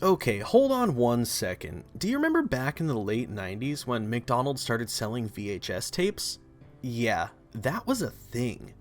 Okay, hold on one second. Do you remember back in the late 90s when McDonald's started selling VHS tapes? Yeah, that was a thing.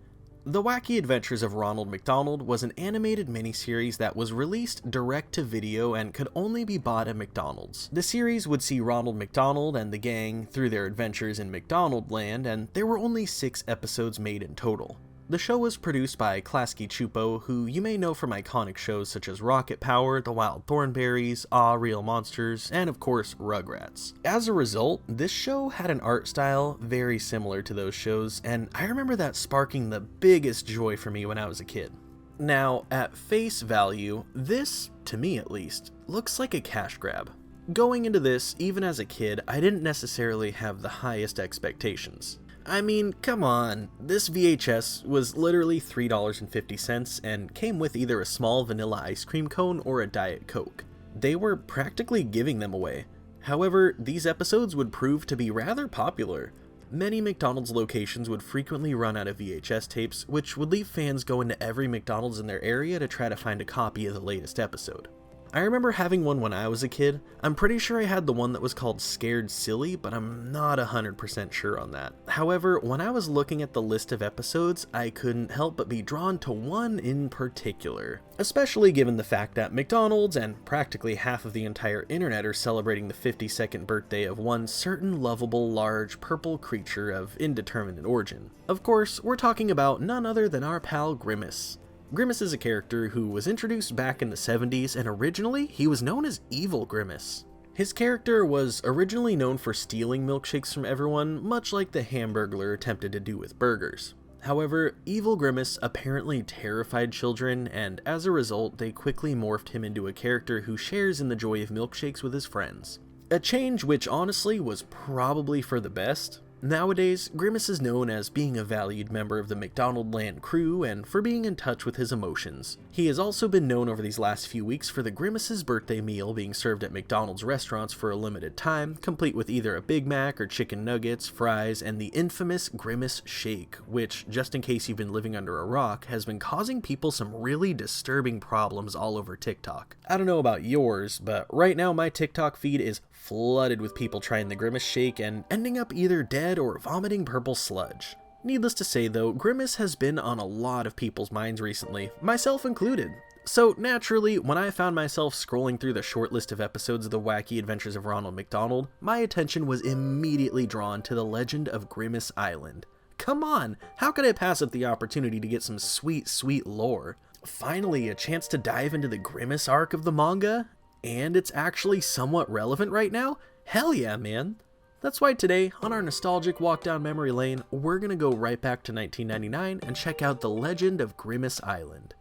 The Wacky Adventures of Ronald McDonald was an animated miniseries that was released direct to video and could only be bought at McDonald's. The series would see Ronald McDonald and the gang through their adventures in McDonaldland, and there were only 6 episodes made in total. The show was produced by Klasky Csupo, who you may know from iconic shows such as Rocket Power, The Wild Thornberrys, Ah, Real Monsters, and of course, Rugrats. As a result, this show had an art style very similar to those shows, and I remember that sparking the biggest joy for me when I was a kid. Now, at face value, this, to me at least, looks like a cash grab. Going into this, even as a kid, I didn't necessarily have the highest expectations. I mean, come on, this VHS was literally $3.50 and came with either a small vanilla ice cream cone or a Diet Coke. They were practically giving them away. However, these episodes would prove to be rather popular. Many McDonald's locations would frequently run out of VHS tapes, which would leave fans going to every McDonald's in their area to try to find a copy of the latest episode. I remember having one when I was a kid. I'm pretty sure I had the one that was called Scared Silly, but I'm not 100% sure on that. However, when I was looking at the list of episodes, I couldn't help but be drawn to one in particular. Especially given the fact that McDonald's and practically half of the entire internet are celebrating the 52nd birthday of one certain lovable large purple creature of indeterminate origin. Of course, we're talking about none other than our pal Grimace. Grimace is a character who was introduced back in the 70s, and originally he was known as Evil Grimace. His character was originally known for stealing milkshakes from everyone, much like the Hamburglar attempted to do with burgers. However, Evil Grimace apparently terrified children, and as a result, they quickly morphed him into a character who shares in the joy of milkshakes with his friends. A change which honestly was probably for the best. Nowadays, Grimace is known as being a valued member of the McDonaldland crew and for being in touch with his emotions. He has also been known over these last few weeks for the Grimace's birthday meal being served at McDonald's restaurants for a limited time, complete with either a Big Mac or chicken nuggets, fries, and the infamous Grimace Shake, which, just in case you've been living under a rock, has been causing people some really disturbing problems all over TikTok. I don't know about yours, but right now my TikTok feed is flooded with people trying the Grimace Shake and ending up either dead or vomiting purple sludge. Needless to say though, Grimace has been on a lot of people's minds recently, myself included. So naturally, when I found myself scrolling through the short list of episodes of the Wacky Adventures of Ronald McDonald, my attention was immediately drawn to the Legend of Grimace Island. Come on, how could I pass up the opportunity to get some sweet, sweet lore? Finally, a chance to dive into the Grimace arc of the manga? And it's actually somewhat relevant right now? Hell yeah, man! That's why today, on our nostalgic walk down memory lane, we're gonna go right back to 1999 and check out the Legend of Grimace Island.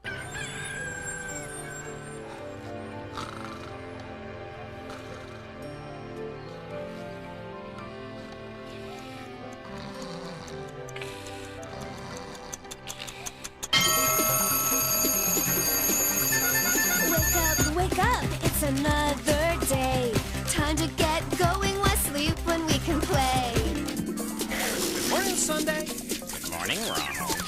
Wake up, it's another day. Time to get going, less sleep when we can play. Good morning, Sunday. Good morning, Ronald.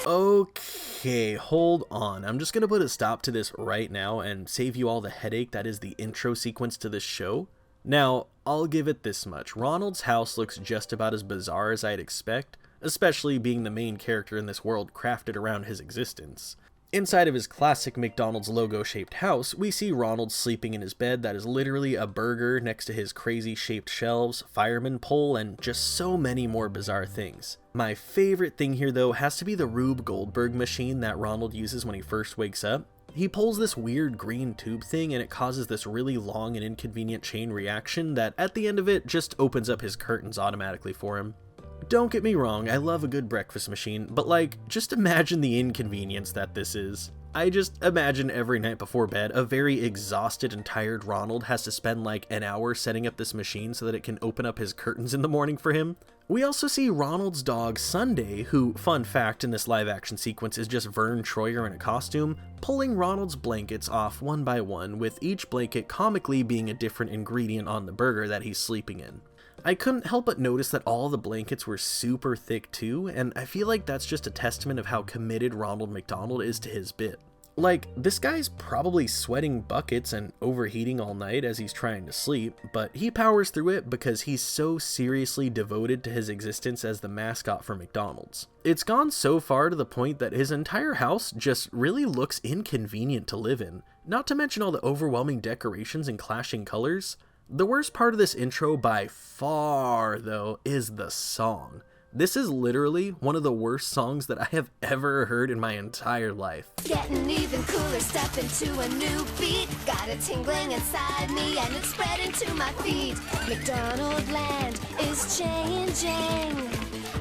Okay, hold on. I'm just gonna put a stop to this right now and save you all the headache that is the intro sequence to this show. Now, I'll give it this much. Ronald's house looks just about as bizarre as I'd expect, especially being the main character in this world crafted around his existence. Inside of his classic McDonald's logo-shaped house, we see Ronald sleeping in his bed that is literally a burger next to his crazy-shaped shelves, fireman pole, and just so many more bizarre things. My favorite thing here, though, has to be the Rube Goldberg machine that Ronald uses when he first wakes up. He pulls this weird green tube thing, and it causes this really long and inconvenient chain reaction that, at the end of it, just opens up his curtains automatically for him. Don't get me wrong, I love a good breakfast machine, but like, just imagine the inconvenience that this is. I just imagine every night before bed, a very exhausted and tired Ronald has to spend like an hour setting up this machine so that it can open up his curtains in the morning for him. We also see Ronald's dog Sunday, who, fun fact, in this live action sequence is just Vern Troyer in a costume, pulling Ronald's blankets off one by one, with each blanket comically being a different ingredient on the burger that he's sleeping in. I couldn't help but notice that all the blankets were super thick too, and I feel like that's just a testament of how committed Ronald McDonald is to his bit. Like, this guy's probably sweating buckets and overheating all night as he's trying to sleep, but he powers through it because he's so seriously devoted to his existence as the mascot for McDonald's. It's gone so far to the point that his entire house just really looks inconvenient to live in, not to mention all the overwhelming decorations and clashing colors. The worst part of this intro by far, though, is the song. This is literally one of the worst songs that I have ever heard in my entire life. Getting even cooler, step into a new beat. Got it tingling inside me and it's spreading to my feet. McDonaldland is changing.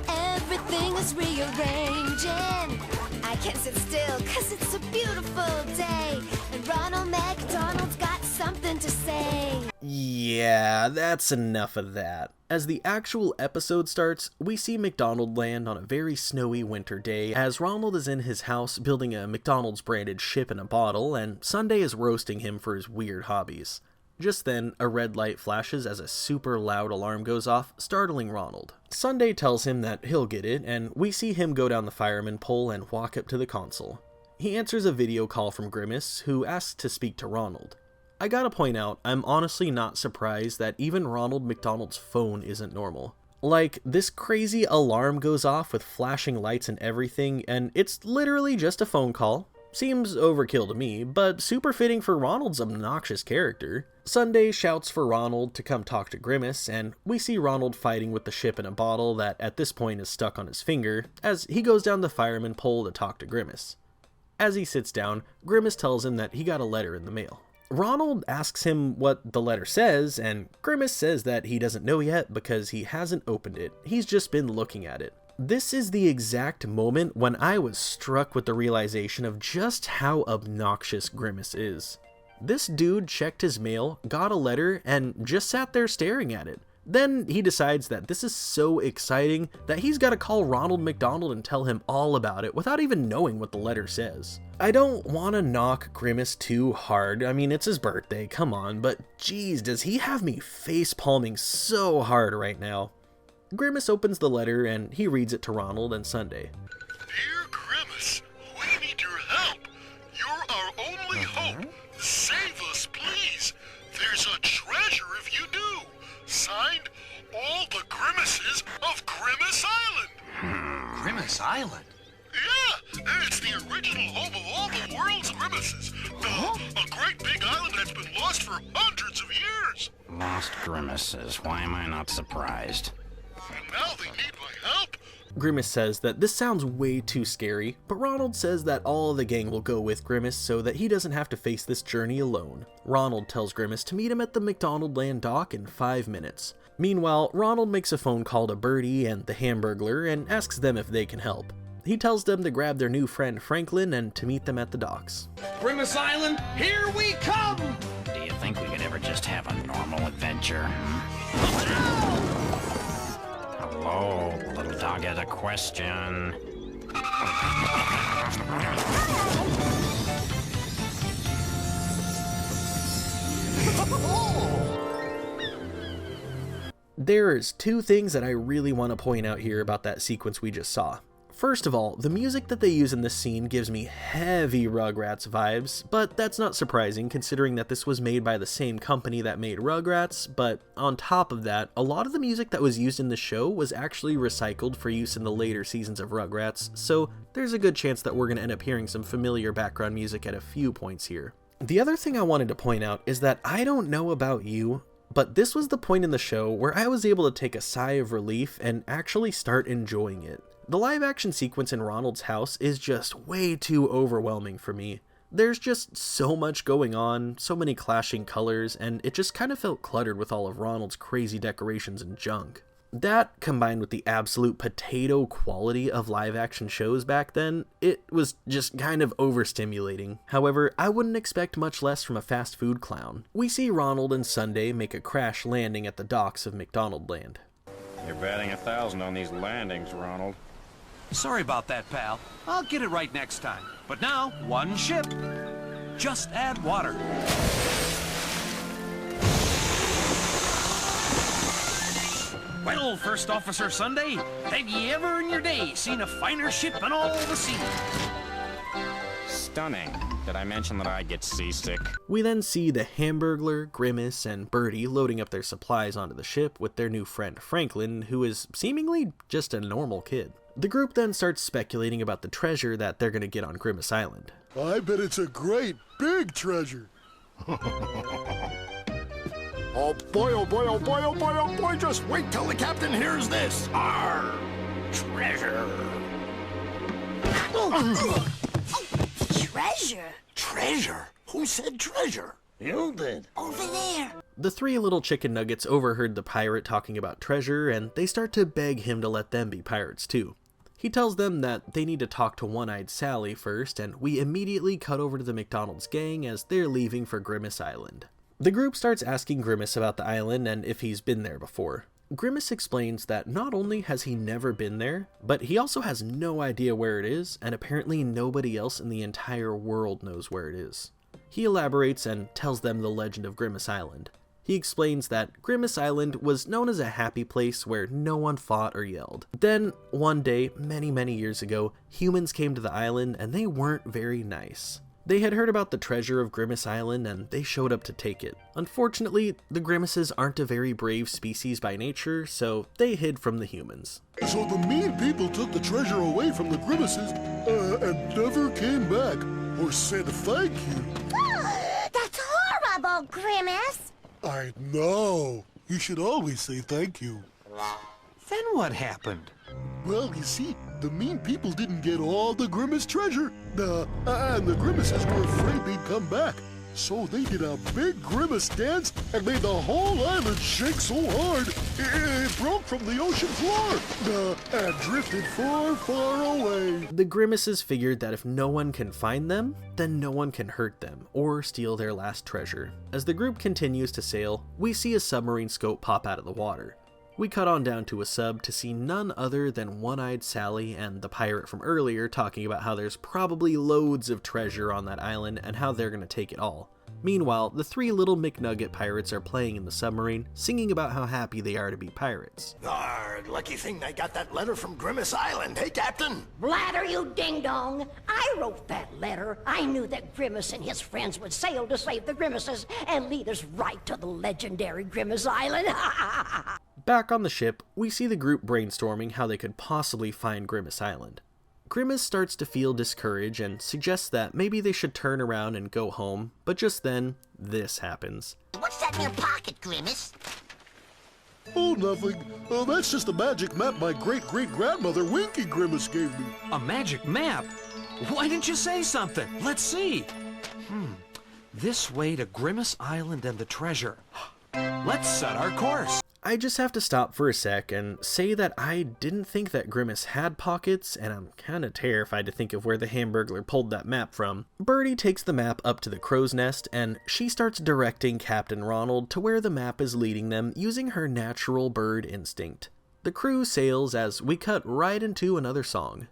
Everything is rearranging. I can't sit still cause it's a beautiful day. And Ronald McDonald's got something to say. Yeah, that's enough of that. As the actual episode starts, we see McDonaldland on a very snowy winter day as Ronald is in his house building a McDonald's branded ship in a bottle and Sunday is roasting him for his weird hobbies. Just then, a red light flashes as a super loud alarm goes off, startling Ronald. Sunday tells him that he'll get it, and we see him go down the fireman pole and walk up to the console. He answers a video call from Grimace, who asks to speak to Ronald. I gotta point out, I'm honestly not surprised that even Ronald McDonald's phone isn't normal. Like, this crazy alarm goes off with flashing lights and everything, and it's literally just a phone call. Seems overkill to me, but super fitting for Ronald's obnoxious character. Sunday shouts for Ronald to come talk to Grimace, and we see Ronald fighting with the ship in a bottle that at this point is stuck on his finger, as he goes down the fireman pole to talk to Grimace. As he sits down, Grimace tells him that he got a letter in the mail. Ronald asks him what the letter says, and Grimace says that he doesn't know yet because he hasn't opened it, he's just been looking at it. This is the exact moment when I was struck with the realization of just how obnoxious Grimace is. This dude checked his mail, got a letter, and just sat there staring at it. Then he decides that this is so exciting that he's got to call Ronald McDonald and tell him all about it without even knowing what the letter says. I don't want to knock Grimace too hard, I mean it's his birthday, come on, but geez, does he have me face palming so hard right now. Grimace opens the letter and he reads it to Ronald and Sunday. Dear Grimace, we need your help. You're our only hope. Save us, please. There's a treasure if you do. Signed, all the Grimaces of Grimace Island. Grimace Island? Yeah, it's the original home of all the world's Grimaces. A great big island that's been lost for hundreds of years. Lost Grimaces. Why am I not surprised? And now they need my help. Grimace says that this sounds way too scary, but Ronald says that all of the gang will go with Grimace so that he doesn't have to face this journey alone. Ronald tells Grimace to meet him at the McDonaldland dock in 5 minutes. Meanwhile, Ronald makes a phone call to Birdie and the Hamburglar and asks them if they can help. He tells them to grab their new friend Franklin and to meet them at the docks. Grimace Island, here we come! Do you think we could ever just have a normal adventure? Hello, little dog has a question. There's 2 things that I really want to point out here about that sequence we just saw. First of all, the music that they use in this scene gives me heavy Rugrats vibes, but that's not surprising considering that this was made by the same company that made Rugrats, but on top of that, a lot of the music that was used in the show was actually recycled for use in the later seasons of Rugrats, so there's a good chance that we're going to end up hearing some familiar background music at a few points here. The other thing I wanted to point out is that I don't know about you, but this was the point in the show where I was able to take a sigh of relief and actually start enjoying it. The live action sequence in Ronald's house is just way too overwhelming for me. There's just so much going on, so many clashing colors, and it just kind of felt cluttered with all of Ronald's crazy decorations and junk. That, combined with the absolute potato quality of live action shows back then, it was just kind of overstimulating. However, I wouldn't expect much less from a fast food clown. We see Ronald and Sunday make a crash landing at the docks of McDonaldland. You're batting 1,000 on these landings, Ronald. Sorry about that, pal. I'll get it right next time. But now, one ship. Just add water. Well, First Officer Sunday, have ye ever in your day seen a finer ship in all the sea? Stunning. Did I mention that I get seasick? We then see the Hamburglar, Grimace, and Birdie loading up their supplies onto the ship with their new friend Franklin, who is seemingly just a normal kid. The group then starts speculating about the treasure that they're gonna get on Grimace Island. I bet it's a great big treasure. Oh boy, oh boy, oh boy, oh boy, oh boy, just wait till the captain hears this. Arr! Treasure. Treasure? Treasure? Who said treasure? You did. Over there. The three little chicken nuggets overheard the pirate talking about treasure, and they start to beg him to let them be pirates too. He tells them that they need to talk to One-Eyed Sally first, and we immediately cut over to the McDonald's gang as they're leaving for Grimace Island. The group starts asking Grimace about the island and if he's been there before. Grimace explains that not only has he never been there, but he also has no idea where it is, and apparently nobody else in the entire world knows where it is. He elaborates and tells them the Legend of Grimace Island. He explains that Grimace Island was known as a happy place where no one fought or yelled. Then, one day, many years ago, humans came to the island and they weren't very nice. They had heard about the treasure of Grimace Island and they showed up to take it. Unfortunately, the Grimaces aren't a very brave species by nature, so they hid from the humans. So the mean people took the treasure away from the Grimaces and never came back or said thank you. That's horrible, Grimace. I know. You should always say thank you. Then what happened? Well, you see, the mean people didn't get all the Grimace treasure. And the Grimaces were afraid they'd come back. So they did a big Grimace dance and made the whole island shake so hard it broke from the ocean floor and drifted far away. The Grimaces figured that if no one can find them, then no one can hurt them or steal their last treasure. As the group continues to sail, we see a submarine scope pop out of the water. We cut on down to a sub to see none other than One-Eyed Sally and the pirate from earlier talking about how there's probably loads of treasure on that island and how they're gonna take it all. Meanwhile, the three little McNugget pirates are playing in the submarine, singing about how happy they are to be pirates. Lucky thing they got that letter from Grimace Island, hey, Captain? Blather you, ding-dong! I wrote that letter. I knew that Grimace and his friends would sail to save the Grimaces and lead us right to the legendary Grimace Island. Back on the ship, we see the group brainstorming how they could possibly find Grimace Island. Grimace starts to feel discouraged and suggests that maybe they should turn around and go home, but just then, this happens. What's that in your pocket, Grimace? Oh, nothing. Oh, that's just a magic map my great-great-grandmother Winky Grimace gave me. A magic map? Why didn't you say something? Let's see. This way to Grimace Island and the treasure. Let's set our course. I just have to stop for a sec and say that I didn't think that Grimace had pockets, and I'm kinda terrified to think of where the Hamburglar pulled that map from. Birdie takes the map up to the crow's nest, and she starts directing Captain Ronald to where the map is leading them using her natural bird instinct. The crew sails as we cut right into another song.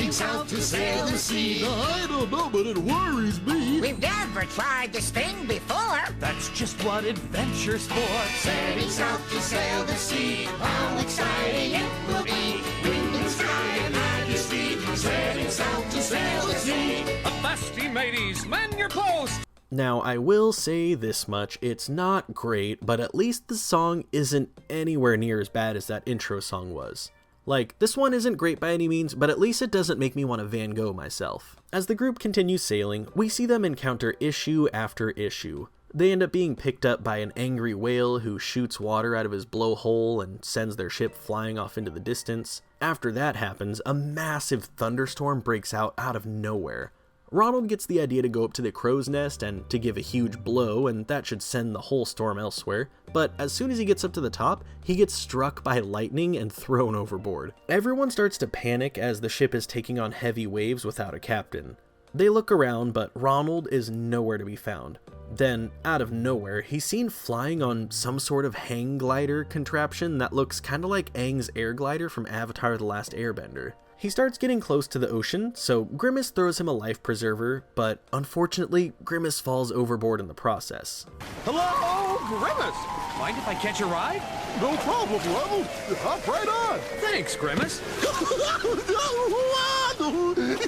South to sail the sea. I don't know, but it worries me. We've never tried this thing before. That's just what adventure's for. Setting south to sail the sea. How exciting it will be. Wind and sky and majesty. Setting south to sail the sea. Avasti, mateys, man your post! Now, I will say this much, it's not great, but at least the song isn't anywhere near as bad as that intro song was. Like, this one isn't great by any means, but at least it doesn't make me want to Van Gogh myself. As the group continues sailing, we see them encounter issue after issue. They end up being picked up by an angry whale who shoots water out of his blowhole and sends their ship flying off into the distance. After that happens, a massive thunderstorm breaks out of nowhere. Ronald gets the idea to go up to the crow's nest and to give a huge blow, and that should send the whole storm elsewhere, but as soon as he gets up to the top, he gets struck by lightning and thrown overboard. Everyone starts to panic as the ship is taking on heavy waves without a captain. They look around, but Ronald is nowhere to be found. Then, out of nowhere, he's seen flying on some sort of hang glider contraption that looks kinda like Aang's air glider from Avatar: The Last Airbender. He starts getting close to the ocean, so Grimace throws him a life preserver, but unfortunately, Grimace falls overboard in the process. Hello, Grimace! Mind if I catch a ride? No problem, Ronald. Hop right on. Thanks, Grimace.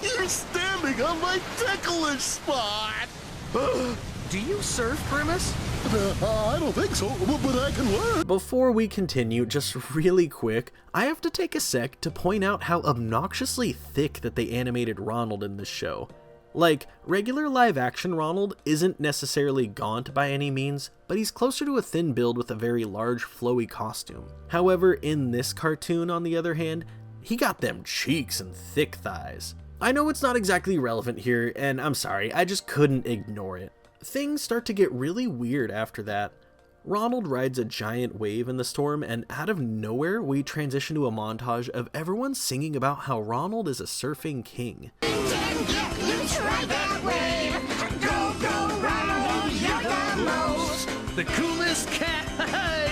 You're standing on my ticklish spot. Do you surf, Grimace? I don't think so, but I can learn. Before we continue, just really quick, I have to take a sec to point out how obnoxiously thick that they animated Ronald in this show. Like, regular live-action Ronald isn't necessarily gaunt by any means, but he's closer to a thin build with a very large, flowy costume. However, in this cartoon, on the other hand, he got them cheeks and thick thighs. I know it's not exactly relevant here, and I'm sorry, I just couldn't ignore it. Things start to get really weird after that. Ronald rides a giant wave in the storm, and out of nowhere, we transition to a montage of everyone singing about how Ronald is a surfing king. The coolest cat,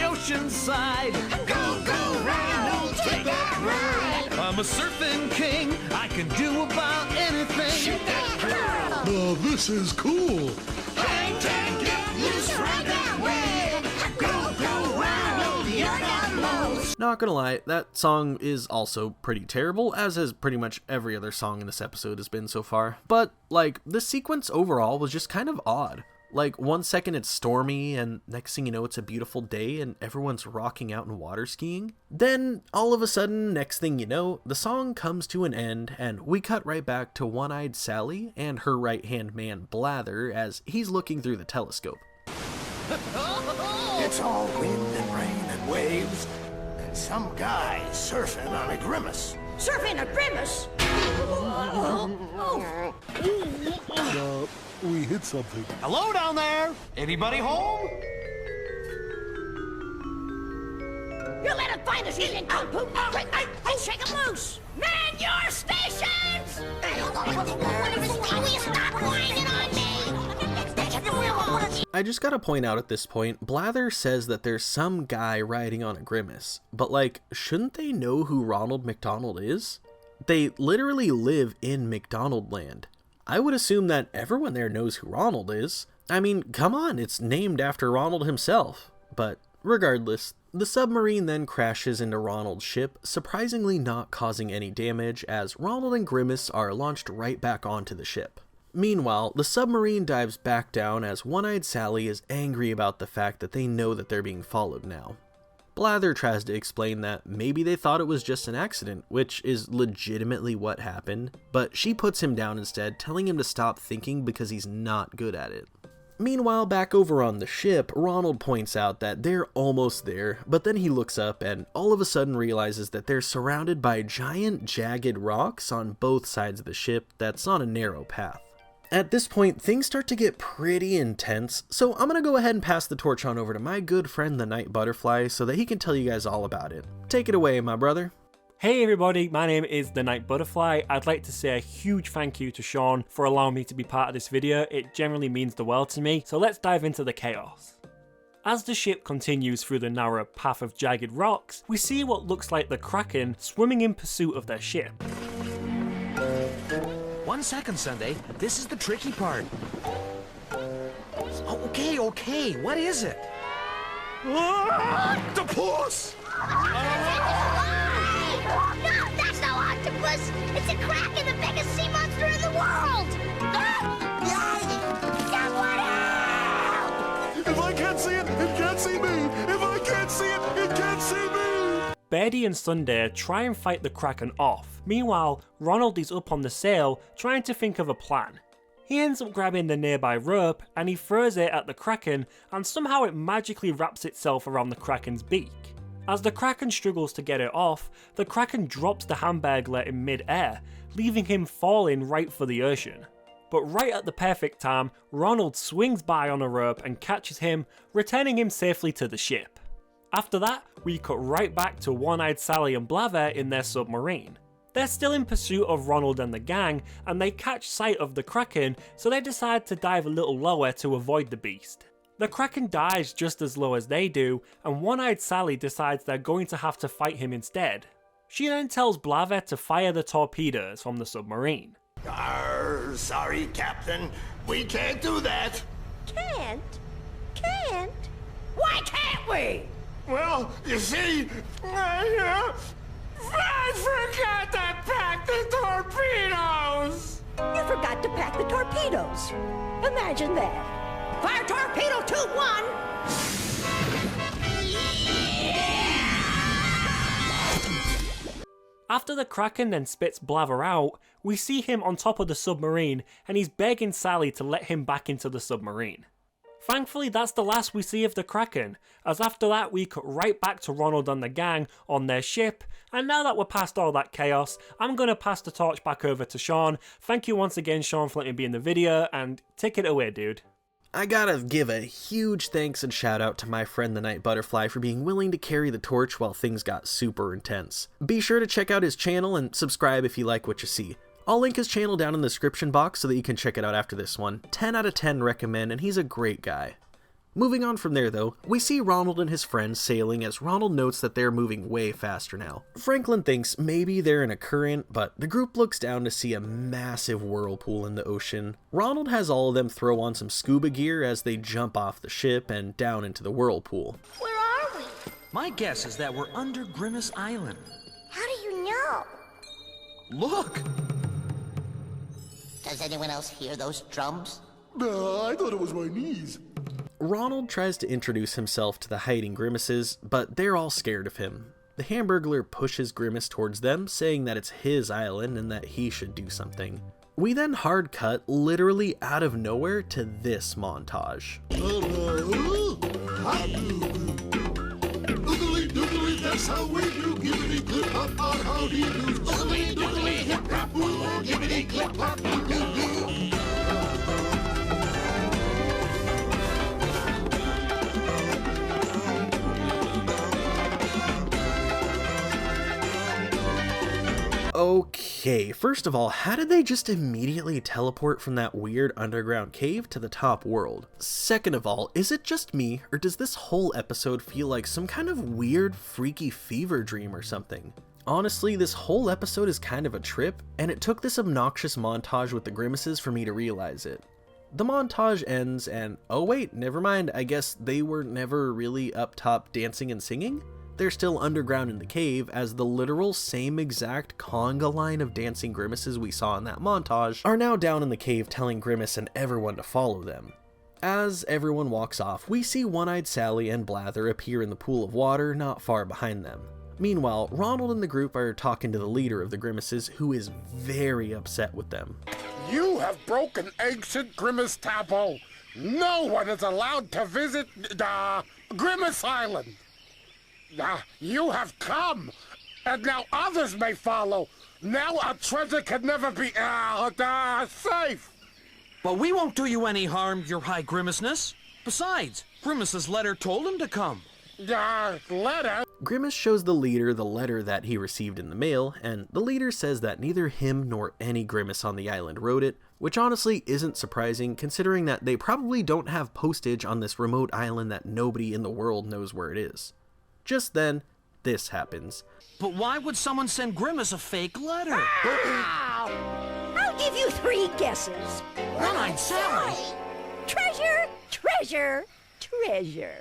oceanside. Go, go, Ronald, take that ride. I'm a surfing king, I can do about anything. Shoot that girl. Oh, this is cool. Hang ten, get loose right that way. Go, go, Ronald, you're the most. Not gonna lie, that song is also pretty terrible, as is pretty much every other song in this episode has been so far. But, like, the sequence overall was just kind of odd. Like, 1 second it's stormy, and next thing you know it's a beautiful day and everyone's rocking out and water skiing. Then, all of a sudden, next thing you know, the song comes to an end, and we cut right back to One-Eyed Sally and her right-hand man Blather as he's looking through the telescope. It's all wind and rain and waves, and some guy surfing on a Grimace. Surfing a Grimace? We hit something. Hello down there. Anybody home? You let him find us, he's in cold poop. Hey, shake him loose. Man your stations! Will you stop whining on me? I just gotta point out at this point, Blather says that there's some guy riding on a Grimace, but like, shouldn't they know who Ronald McDonald is? They literally live in McDonaldland. I would assume that everyone there knows who Ronald is. I mean, come on, it's named after Ronald himself. But regardless, the submarine then crashes into Ronald's ship, surprisingly not causing any damage as Ronald and Grimace are launched right back onto the ship. Meanwhile, the submarine dives back down as One-Eyed Sally is angry about the fact that they know that they're being followed now. Blather tries to explain that maybe they thought it was just an accident, which is legitimately what happened, but she puts him down instead, telling him to stop thinking because he's not good at it. Meanwhile, back over on the ship, Ronald points out that they're almost there, but then he looks up and all of a sudden realizes that they're surrounded by giant jagged rocks on both sides of the ship that's on a narrow path. At this point, things start to get pretty intense, so I'm gonna go ahead and pass the torch on over to my good friend TheNightButterfly so that he can tell you guys all about it. Take it away, my brother. Hey everybody, my name is TheNightButterfly. I'd like to say a huge thank you to Shawn for allowing me to be part of this video. It generally means the world to me, so let's dive into the chaos. As the ship continues through the narrow path of jagged rocks, we see what looks like the Kraken swimming in pursuit of their ship. 1 second, Sunday. This is the tricky part. Okay, what is it? Octopus! No, that's no octopus! It's a kraken, the biggest sea monster in the world! Someone help! If I can't see it, it can't see me! If I can't see it, it can't see me! Birdie and Sunday try and fight the Kraken off. Meanwhile, Ronald is up on the sail trying to think of a plan. He ends up grabbing the nearby rope and he throws it at the Kraken and somehow it magically wraps itself around the Kraken's beak. As the Kraken struggles to get it off, the Kraken drops the Hamburglar in mid-air, leaving him falling right for the ocean. But right at the perfect time, Ronald swings by on a rope and catches him, returning him safely to the ship. After that, we cut right back to One-Eyed Sally and Blather in their submarine. They're still in pursuit of Ronald and the gang, and they catch sight of the Kraken, so they decide to dive a little lower to avoid the beast. The Kraken dives just as low as they do, and One-Eyed Sally decides they're going to have to fight him instead. She then tells Blather to fire the torpedoes from the submarine. Sorry, Captain. We can't do that. Can't? Can't? Why can't we? Well, you see, I forgot to pack the torpedoes. You forgot to pack the torpedoes. Imagine that. Fire torpedo 2-1. After the Kraken then spits Blather out, we see him on top of the submarine and he's begging Sally to let him back into the submarine. Thankfully that's the last we see of the Kraken, as after that we cut right back to Ronald and the gang on their ship, and now that we're past all that chaos, I'm going to pass the torch back over to Shawn. Thank you once again Shawn for letting me be in the video, and take it away dude. I gotta give a huge thanks and shout out to my friend TheNightButterfly for being willing to carry the torch while things got super intense. Be sure to check out his channel and subscribe if you like what you see. I'll link his channel down in the description box so that you can check it out after this one. 10 out of 10 recommend, and he's a great guy. Moving on from there though, we see Ronald and his friends sailing as Ronald notes that they're moving way faster now. Franklin thinks maybe they're in a current, but the group looks down to see a massive whirlpool in the ocean. Ronald has all of them throw on some scuba gear as they jump off the ship and down into the whirlpool. Where are we? My guess is that we're under Grimace Island. How do you know? Look! Does anyone else hear those drums? I thought it was my knees. Ronald tries to introduce himself to the hiding Grimaces, but they're all scared of him. The Hamburglar pushes Grimace towards them, saying that it's his island and that he should do something. We then hard cut literally out of nowhere to this montage. Oogly doogly, that's how we do. Gibbity clip hop, how do you do? Oogly doogly, hip hop, gibbity clip hop, doo doo doo. Okay, first of all, how did they just immediately teleport from that weird underground cave to the top world? Second of all, is it just me, or does this whole episode feel like some kind of weird, freaky fever dream or something? Honestly, this whole episode is kind of a trip, and it took this obnoxious montage with the Grimaces for me to realize it. The montage ends and, oh wait, never mind, I guess they were never really up top dancing and singing? They're still underground in the cave, as the literal same exact conga line of dancing Grimaces we saw in that montage are now down in the cave telling Grimace and everyone to follow them. As everyone walks off, we see One-Eyed Sally and Blather appear in the pool of water not far behind them. Meanwhile, Ronald and the group are talking to the leader of the Grimaces, who is very upset with them. You have broken ancient Grimace taboo. No one is allowed to visit Grimace Island. You have come, and now others may follow. Now our treasure can never be safe. But we won't do you any harm, your high Grimaceness. Besides, Grimace's letter told him to come. Letter? Grimace shows the leader the letter that he received in the mail, and the leader says that neither him nor any Grimace on the island wrote it, which honestly isn't surprising considering that they probably don't have postage on this remote island that nobody in the world knows where it is. Just then, this happens. But why would someone send Grimace a fake letter? I'll give you 3 guesses. One-Eyed Sally. Treasure, treasure, treasure.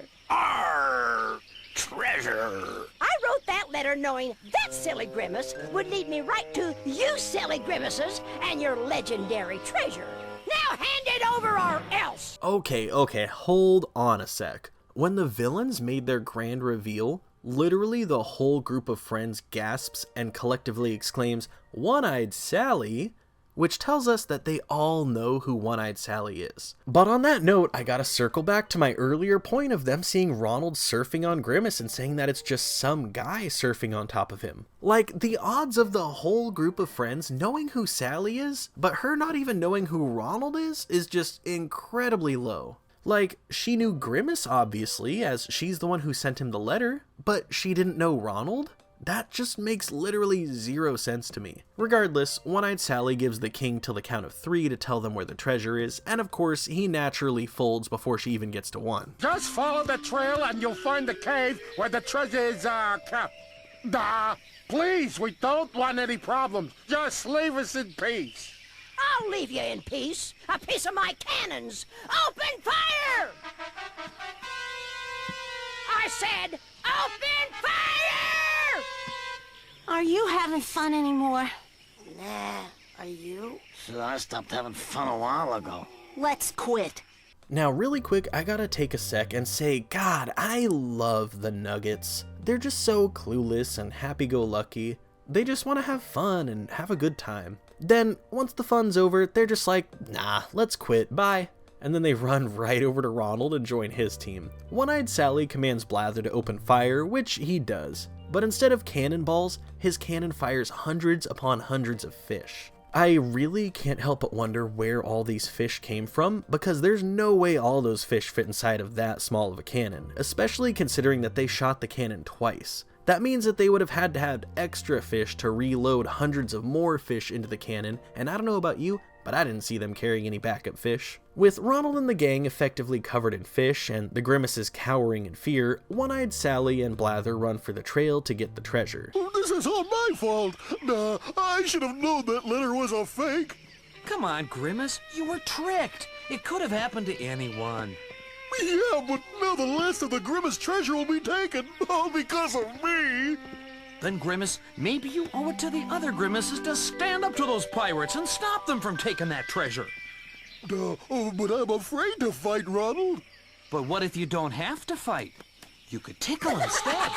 Treasure. I wrote that letter knowing that silly Grimace would lead me right to you silly Grimaces and your legendary treasure. Now hand it over or else. Okay, hold on a sec. When the villains made their grand reveal, literally the whole group of friends gasps and collectively exclaims, "One-Eyed Sally," which tells us that they all know who One-Eyed Sally is. But on that note, I gotta circle back to my earlier point of them seeing Ronald surfing on Grimace and saying that it's just some guy surfing on top of him. Like, the odds of the whole group of friends knowing who Sally is, but her not even knowing who Ronald is just incredibly low. Like, she knew Grimace, obviously, as she's the one who sent him the letter, but she didn't know Ronald? That just makes literally 0 sense to me. Regardless, One-Eyed Sally gives the king till the count of 3 to tell them where the treasure is, and of course, he naturally folds before she even gets to 1. Just follow the trail and you'll find the cave where the treasure is kept. Please, we don't want any problems. Just leave us in peace. I'll leave you in peace. A piece of my cannons. Open fire! I said, open fire! Are you having fun anymore? Nah, are you? So I stopped having fun a while ago. Let's quit. Now, really quick, I gotta take a sec and say, God, I love the Nuggets. They're just so clueless and happy-go-lucky. They just want to have fun and have a good time. Then, once the fun's over, they're just like, nah, let's quit, bye. And then they run right over to Ronald and join his team. One-Eyed Sally commands Blather to open fire, which he does. But instead of cannonballs, his cannon fires hundreds upon hundreds of fish. I really can't help but wonder where all these fish came from, because there's no way all those fish fit inside of that small of a cannon, especially considering that they shot the cannon twice. That means that they would have had to have extra fish to reload hundreds of more fish into the cannon, and I don't know about you, but I didn't see them carrying any backup fish. With Ronald and the gang effectively covered in fish, and the Grimaces cowering in fear, One-Eyed Sally and Blather run for the trail to get the treasure. This is all my fault. I should have known that letter was a fake. Come on, Grimace. You were tricked. It could have happened to anyone. Yeah, but now the last of the Grimace treasure will be taken, all because of me. Then, Grimace, maybe you owe it to the other Grimaces to stand up to those pirates and stop them from taking that treasure. But I'm afraid to fight, Ronald. But what if you don't have to fight? You could tickle instead.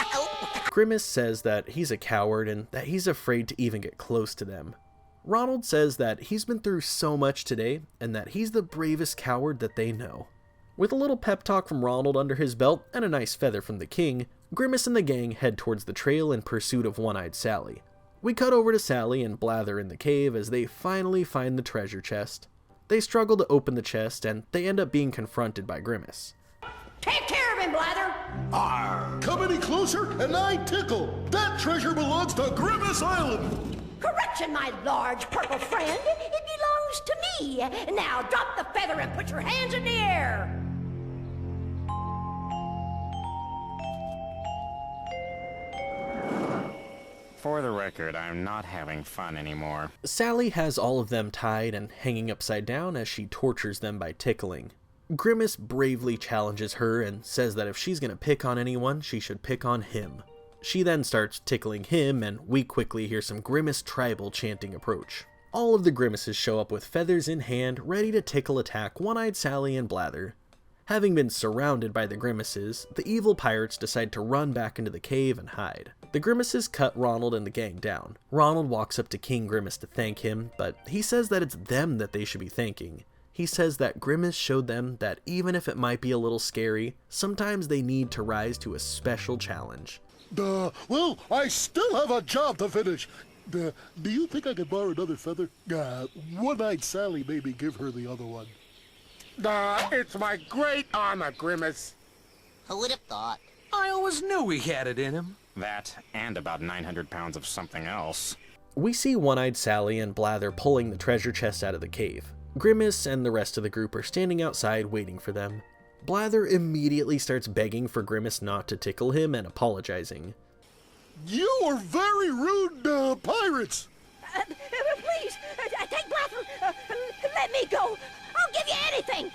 Grimace says that he's a coward and that he's afraid to even get close to them. Ronald says that he's been through so much today and that he's the bravest coward that they know. With a little pep talk from Ronald under his belt and a nice feather from the king, Grimace and the gang head towards the trail in pursuit of One-Eyed Sally. We cut over to Sally and Blather in the cave as they finally find the treasure chest. They struggle to open the chest and they end up being confronted by Grimace. Take care of him, Blather! Come any closer and I tickle. That treasure belongs to Grimace Island. Correction, my large purple friend. It belongs to me. Now drop the feather and put your hands in the air. For the record, I'm not having fun anymore. Sally has all of them tied and hanging upside down as she tortures them by tickling. Grimace bravely challenges her and says that if she's gonna pick on anyone, she should pick on him. She then starts tickling him, and we quickly hear some Grimace tribal chanting approach. All of the Grimaces show up with feathers in hand, ready to tickle attack One-Eyed Sally and Blather. Having been surrounded by the Grimaces, the evil pirates decide to run back into the cave and hide. The Grimaces cut Ronald and the gang down. Ronald walks up to King Grimace to thank him, but he says that it's them that they should be thanking. He says that Grimace showed them that even if it might be a little scary, sometimes they need to rise to a special challenge. Well, I still have a job to finish. Do you think I could borrow another feather? One-Eyed Sally made me give her the other one. It's my great honor, Grimace. Who would have thought? I always knew he had it in him. That, and about 900 pounds of something else. We see One-Eyed Sally and Blather pulling the treasure chest out of the cave. Grimace and the rest of the group are standing outside waiting for them. Blather immediately starts begging for Grimace not to tickle him and apologizing. You are very rude, pirates! Please, take Blather. Let me go. I'll give you anything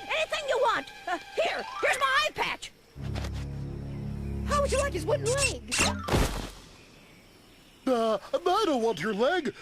you want. Here's my eye patch. How would you like his wooden leg? I don't want your leg.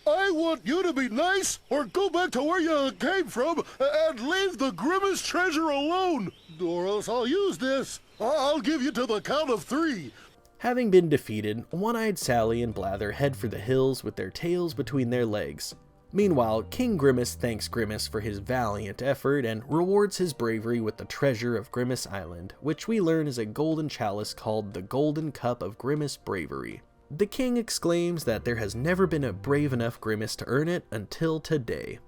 I want you to be nice or go back to where you came from and leave the Grimace treasure alone. Or else I'll use this. I'll give you to the count of 3. Having been defeated, One-Eyed Sally and Blather head for the hills with their tails between their legs. Meanwhile, King Grimace thanks Grimace for his valiant effort and rewards his bravery with the treasure of Grimace Island, which we learn is a golden chalice called the Golden Cup of Grimace Bravery. The king exclaims that there has never been a brave enough Grimace to earn it until today.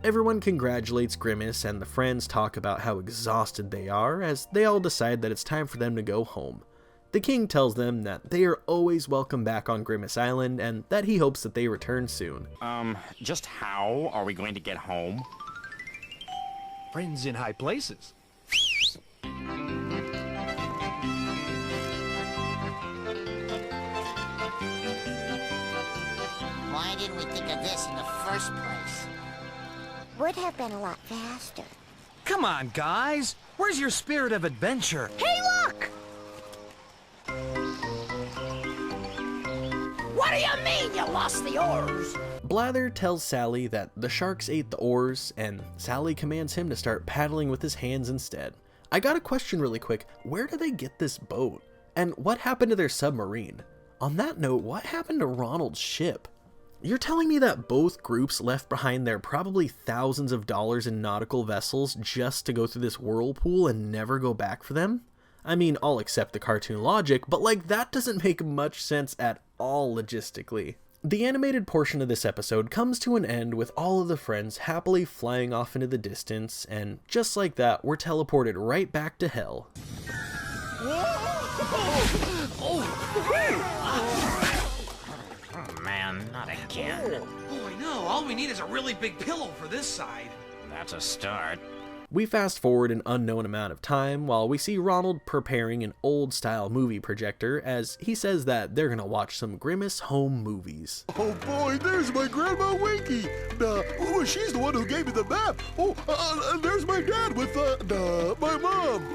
Everyone congratulates Grimace and the friends talk about how exhausted they are as they all decide that it's time for them to go home. The king tells them that they are always welcome back on Grimace Island and that he hopes that they return soon. Just how are we going to get home? Friends in high places. didn't we think of this in the first place? Would have been a lot faster. Come on, guys. Where's your spirit of adventure? Hey, look! What do you mean you lost the oars? Blather tells Sally that the sharks ate the oars, and Sally commands him to start paddling with his hands instead. I got a question really quick. Where do they get this boat? And what happened to their submarine? On that note, what happened to Ronald's ship? You're telling me that both groups left behind their probably thousands of dollars in nautical vessels just to go through this whirlpool and never go back for them? I mean, I'll accept the cartoon logic, but like that doesn't make much sense at all logistically. The animated portion of this episode comes to an end with all of the friends happily flying off into the distance, and just like that, we're teleported right back to hell. Oh man, not again. Oh, I know. All we need is a really big pillow for this side. That's a start. We fast forward an unknown amount of time while we see Ronald preparing an old-style movie projector as he says that they're gonna watch some Grimace home movies. Oh boy, there's my grandma Wacky. She's the one who gave me the map. And there's my dad with my mom.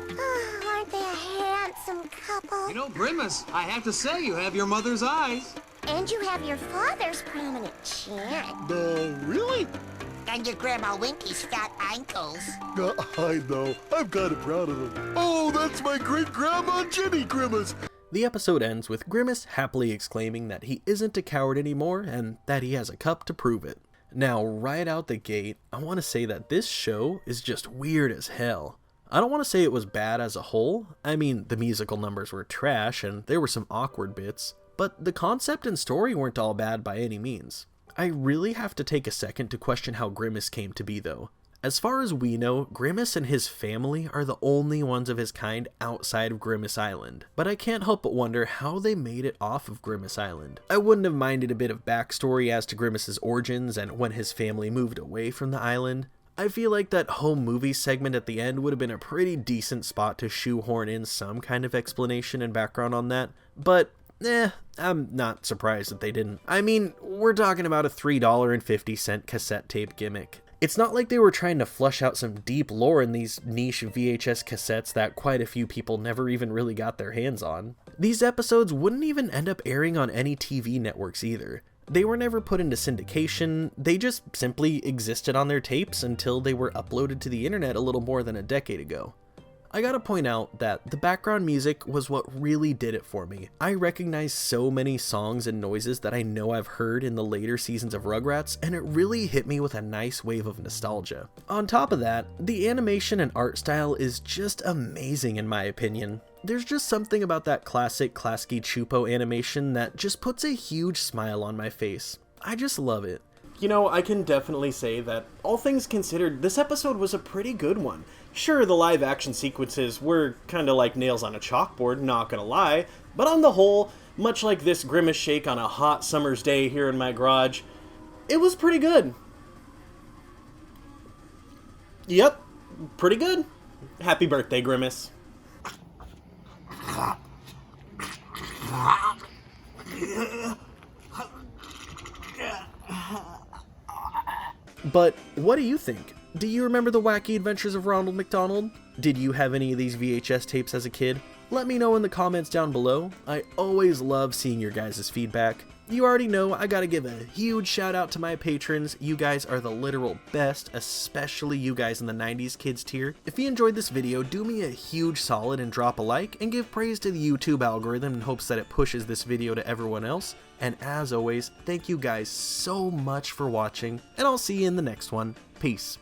Aren't they a handsome couple? You know, Grimace, I have to say you have your mother's eyes. And you have your father's prominent chin. Really? And your Grandma Winky's fat ankles. I know. I'm kind of proud of them. Oh, that's my great-grandma Jenny Grimace. The episode ends with Grimace happily exclaiming that he isn't a coward anymore and that he has a cup to prove it. Now, right out the gate, I want to say that this show is just weird as hell. I don't want to say it was bad as a whole. I mean, the musical numbers were trash and there were some awkward bits, but the concept and story weren't all bad by any means. I really have to take a second to question how Grimace came to be though. As far as we know, Grimace and his family are the only ones of his kind outside of Grimace Island, but I can't help but wonder how they made it off of Grimace Island. I wouldn't have minded a bit of backstory as to Grimace's origins and when his family moved away from the island. I feel like that home movie segment at the end would have been a pretty decent spot to shoehorn in some kind of explanation and background on that, but I'm not surprised that they didn't. I mean, we're talking about a $3.50 cassette tape gimmick. It's not like they were trying to flush out some deep lore in these niche VHS cassettes that quite a few people never even really got their hands on. These episodes wouldn't even end up airing on any TV networks either. They were never put into syndication, they just simply existed on their tapes until they were uploaded to the internet a little more than a decade ago. I gotta point out that the background music was what really did it for me. I recognize so many songs and noises that I know I've heard in the later seasons of Rugrats, and it really hit me with a nice wave of nostalgia. On top of that, the animation and art style is just amazing in my opinion. There's just something about that classic Klasky Csupo animation that just puts a huge smile on my face. I just love it. You know, I can definitely say that, all things considered, this episode was a pretty good one. Sure, the live action sequences were kinda like nails on a chalkboard, not gonna lie, but on the whole, much like this Grimace shake on a hot summer's day here in my garage, it was pretty good. Yep, pretty good. Happy birthday, Grimace. But what do you think? Do you remember the wacky adventures of Ronald McDonald? Did you have any of these VHS tapes as a kid? Let me know in the comments down below. I always love seeing your guys' feedback. You already know I gotta give a huge shout out to my patrons. You guys are the literal best, especially you guys in the 90s kids tier. If you enjoyed this video, do me a huge solid and drop a like and give praise to the YouTube algorithm in hopes that it pushes this video to everyone else. And as always, thank you guys so much for watching, and I'll see you in the next one. Peace.